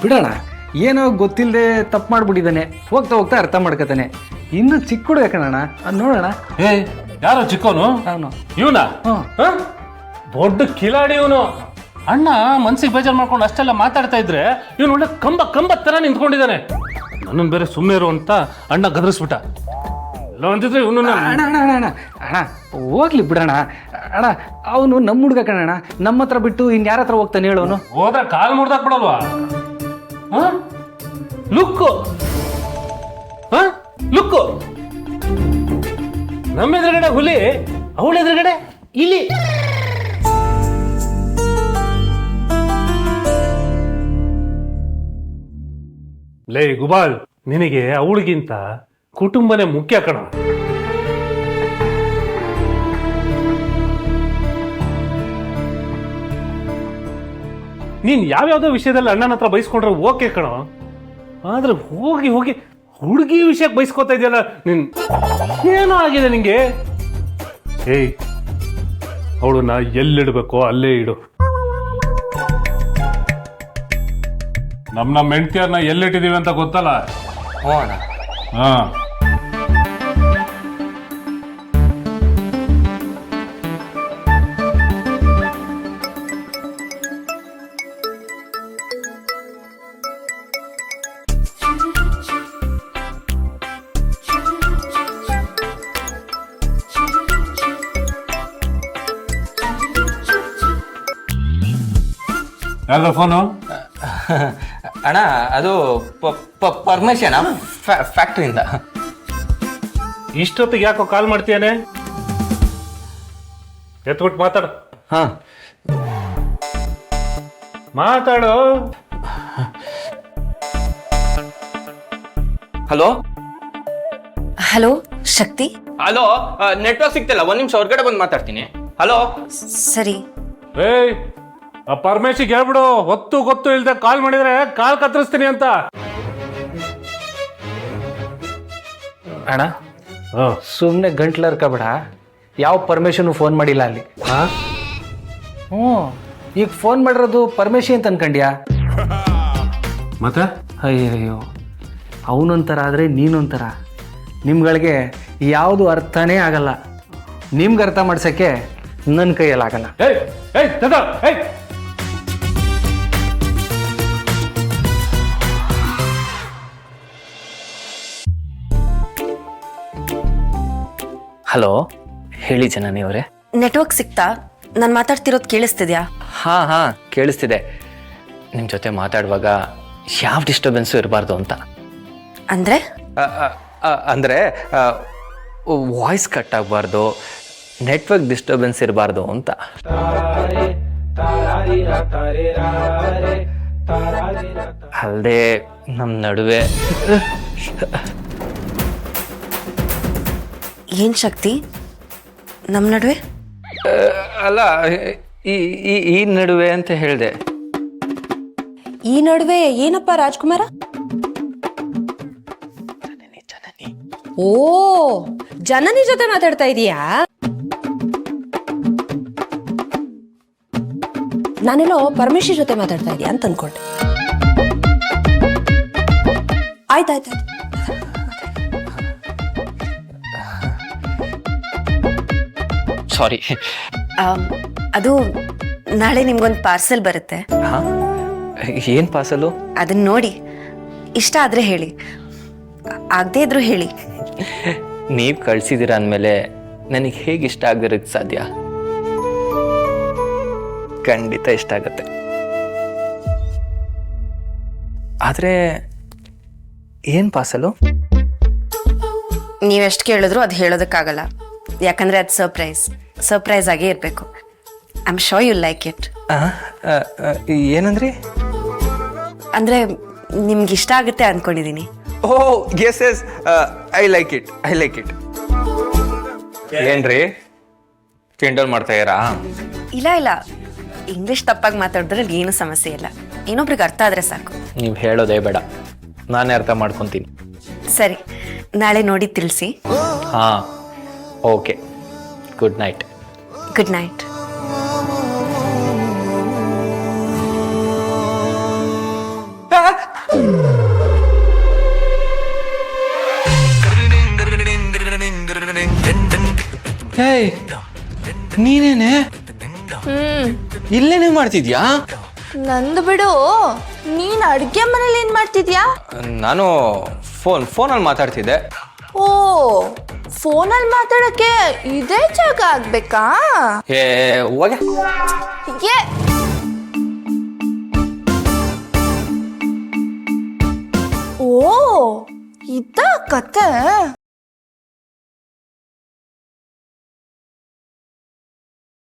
ಬಿಡೋಣ, ಏನೋ ಗೊತ್ತಿಲ್ಲದೆ ತಪ್ಪು ಮಾಡ್ಬಿಟ್ಟಿದ್ದಾನೆ, ಹೋಗ್ತಾ ಹೋಗ್ತಾ ಅರ್ಥ ಮಾಡ್ಕೊತಾನೆ. ಇನ್ನು ಚಿಕ್ಕ ಹುಡುಗ ಕಣಣ್ಣ, ನೋಡೋಣ. ಯಾರೋ ಚಿಕ್ಕವನು? ಅವನು ಇವನಾ? ದೊಡ್ಡ ಕಿಲಾಡಿ ಇವನು. ಅಣ್ಣ ಮನ್ಸಿಗೆ ಬೇಜಾರು ಮಾಡ್ಕೊಂಡು ಅಷ್ಟೆಲ್ಲ ಮಾತಾಡ್ತಾ ಇದ್ರೆ ಇವನು ಒಳ್ಳೆ ಕಂಬ ತರ ನಿಂತ್ಕೊಂಡಿದ್ದಾನೆ. ನನ್ನನ್ನು ಬೇರೆ ಸುಮ್ಮನೆ ಇರು ಅಂತ ಅಣ್ಣ ಗದರಿಸ್ಬಿಟ್ಟ. ಎಲ್ಲ ಅಂತಿದ್ರೆ ಇವನು ಅಣ್ಣ ಅಣ್ಣ ಅಣ್ಣ ಅಣ್ಣ ಹೋಗ್ಲಿ ಬಿಡೋಣ ಅಣ್ಣ. ಅವನು ನಮ್ಮ ಹುಡುಗ ಕಣಣ್ಣ, ನಮ್ಮ ಹತ್ರ ಬಿಟ್ಟು ಇನ್ಯಾರ ಹತ್ರ ಹೋಗ್ತಾನೆ ಹೇಳೋನು? ಹೋದ್ರೆ ಕಾಲು ಮುರ್ದಾಕ್ ಬಿಡಲ್ವಾ? ಲುಕ್ಕು ಲುಕ್ಕು, ನಮ್ಮ ಎದುರುಗಡೆ ಹುಲಿ, ಅವಳ ಎದುರುಗಡೆ ಇಲಿ. ಲೇ ಗುಬಾಲ್, ನಿನಗೆ ಅವಳಿಗಿಂತ ಕುಟುಂಬನೇ ಮುಖ್ಯ ಕಣ. ನೀನ್ ಯಾವ್ಯಾವ್ದೋ ವಿಷಯದಲ್ಲಿ ಅಣ್ಣನ ಹತ್ರ ಬೈಸ್ಕೊಂಡ್ರೆ ಓಕೆ ಕಣ, ಆದ್ರೆ ಹೋಗಿ ಹೋಗಿ ಹುಡುಗಿ ವಿಷಯಕ್ಕೆ ಬೈಸ್ಕೊತಾ ಇದೆಯಲ್ಲ ನಿನ್, ಏನೋ ಆಗಿದೆ ನಿಂಗೆ. ಏಯ್, ಅವಳನ್ನ ಎಲ್ಲಿಡ್ಬೇಕೋ ಅಲ್ಲೇ ಇಡು. ನಮ್ಮ ಹೆಂಡತಿಯರ್ನ ಎಲ್ಲಿಟ್ಟಿದೀವಿ ಅಂತ ಗೊತ್ತಲ್ಲ? ಹ್ಞೂ ಅಣ್ಣ. ಹಾ, ಯಾರ್ದ ಫೋನು? ಅಣ್ಣ ಅದು ಪರ್ಮಿಷನ್ ಫ್ಯಾಕ್ಟ್ರಿಯಿಂದ. ಇಷ್ಟೊತ್ತಿಗೆ ಯಾಕೋ ಕಾಲ್ ಮಾಡ್ತೀಯಾನೆ? ಎತ್ಬಿಟ್ಟು ಮಾತಾಡು. ಹಾ, ಮಾತಾಡು. ಹಲೋ ಹಲೋ ಶಕ್ತಿ. ಹಲೋ, ನೆಟ್ವರ್ಕ್ ಸಿಗ್ತಿಲ್ಲ, ಒಂದ್ ನಿಮಿಷ ಹೊರಗಡೆ ಬಂದು ಮಾತಾಡ್ತೀನಿ. ಹಲೋ. ಸರಿ. ಏಯ್, ಆ ಪರಮೇಶಿಗೆ ಹೇಳ್ಬಿಡು, ಹೊತ್ತು ಗೊತ್ತು ಇಲ್ದೆ ಕಾಲ್ ಮಾಡಿದ್ರೆ ಕಾಲ್ ಕತ್ತರಿಸ್ತೀನಿ ಅಂತ. ಅಣ್ಣ ಸುಮ್ಮನೆ ಗಂಟ್ಲರ್ಕಬೇಡ, ಯಾವ ಪರ್ಮಿಷನ್ ಫೋನ್ ಮಾಡಿಲ್ಲ ಅಲ್ಲಿ. ಈಗ ಫೋನ್ ಮಾಡಿರೋದು ಪರಮೇಶಿ ಅಂತ ಅನ್ಕಂಡ್ಯಾ? ಮತ್ತೆ ಅಯ್ಯಯ್ಯೋ, ಅವನೊಂಥರ ಆದರೆ ನೀನೊಂಥರ, ನಿಮ್ಗಳಿಗೆ ಯಾವುದು ಅರ್ಥನೇ ಆಗಲ್ಲ. ನಿಮ್ಗೆ ಅರ್ಥ ಮಾಡ್ಸೋಕ್ಕೆ ನನ್ನ ಕೈಯಲ್ಲಾಗಲ್ಲ. ಹಲೋ, ಹೇಳಿ ಜನನಿ ಅವರೇ. ನೆಟ್ವರ್ಕ್ ಸಿಕ್ತಾ? ನಾನು ಮಾತಾಡ್ತಿರೋದು ಕೇಳಿಸ್ತಿದ್ಯಾ? ಹಾ ಕೇಳಿಸ್ತಿದೆ. ನಿಮ್ಮ ಜೊತೆ ಮಾತಾಡುವಾಗ ಯಾವ ಡಿಸ್ಟರ್ಬೆನ್ಸು ಇರಬಾರ್ದು ಅಂತ. ಅಂದ್ರೆ ಅಂದರೆ ವಾಯ್ಸ್ ಕಟ್ ಆಗಬಾರ್ದು, ನೆಟ್ವರ್ಕ್ ಡಿಸ್ಟರ್ಬೆನ್ಸ್ ಇರಬಾರ್ದು ಅಂತ. ಅಲ್ಲದೆ ನಮ್ಮ ನಡುವೆ ಏನ್ ಶಕ್ತಿ ನಮ್ಮ ನಡುವೆ? ಅಲ್ಲ, ಈ ನಡುವೆ ಅಂತ ಹೇಳಿದೆ. ಈ ನಡುವೆ ಏನಪ್ಪ ರಾಜ್ಕುಮಾರ? ಓ, ಜನನಿ ಜೊತೆ ಮಾತಾಡ್ತಾ ಇದೀಯಾ? ನಾನೆಲ್ಲೋ ಪರಮೇಶಿ ಜೊತೆ ಮಾತಾಡ್ತಾ ಇದೀಯಾ ಅಂತ ಅನ್ಕೊಂಡೆ. ಆಯ್ತಾಯ್ತು. ಸಾರಿ. ಅದು ನಾಳೆ ನಿಮ್ಗೊಂದು ಪಾರ್ಸೆಲ್ ಬರುತ್ತೆ. ಏನು ಪಾರ್ಸಲು? ಅದನ್ನ ನೋಡಿ ಇಷ್ಟ ಆದ್ರೆ ಹೇಳಿ, ಆಗದೆ ಇದ್ರು ಹೇಳಿ. ನೀವು ಕಳ್ಸಿದ್ದೀರ ಅಂದಮೇಲೆ ನನಗೆ ಹೇಗೆ ಇಷ್ಟ ಆಗಿರೋಕ್ಕೆ ಸಾಧ್ಯ? ಖಂಡಿತ ಇಷ್ಟ ಆಗತ್ತೆ. ಆದರೆ ಏನು ಪಾರ್ಸಲು? ನೀವೆಷ್ಟು ಕೇಳಿದ್ರು ಅದು ಹೇಳೋದಕ್ಕಾಗಲ್ಲ, ಯಾಕಂದ್ರೆ ಅದು ಸರ್ಪ್ರೈಸ್ ಆಗೇ ಇರಬೇಕು. I am sure you like it. ಏನಂದ್ರಿ? ಅಂದ್ರೆ ನಿಮ್ಗೆ ಇಷ್ಟ ಆಗುತ್ತೆ ಅನ್ಕೊಂಡಿದೀನಿ. Oh yes, I like it. ಏನ್ರಿ ಕಿಂಡಲ್ ಮಾಡ್ತಾ ಇರಾ? ಇಲ್ಲ, ಇಂಗ್ಲಿಷ್ ತಪ್ಪಾಗಿ ಮಾತಾಡಿದ್ರಲ್ಲಿ ಏನು ಸಮಸ್ಯೆ ಇಲ್ಲ. ಇನ್ನೊಬ್ರಿಗೆ ಅರ್ಥ ಆದ್ರೆ ಸಾಕು. ನೀವು ಹೇಳೋದೇ ಬೇಡ, ನಾನೇ ಅರ್ಥ ಮಾಡ್ಕೊತೀನಿ. ಸರಿ, ನಾಳೆ ನೋಡಿ ತಿಳಿಸಿ. ಹಾ, okay. Good night. Good night. Hey ನೀನೇನೆ ಇಲ್ಲೇನೇ ಮಾಡ್ತಿದ್ಯಾ? ನಂದು ಬಿಡು, ನೀನ್ ಅಡ್ಗೆ ಮನೇಲಿ ಏನ್ ಮಾಡ್ತಿದ್ಯಾ? ನಾನು ಫೋನಲ್ಲಿ ಮಾತಾಡ್ತಿದ್ದೆ. ಓ, ಫೋನಲ್ಲಿ ಮಾತಾಡಕ್ಕೆ ಇದೇ ಜಾಗ ಆಗ್ಬೇಕಾ? ಏ ಹೋಗೆ. ಏ ಓ, ಇದ ಕತೆ.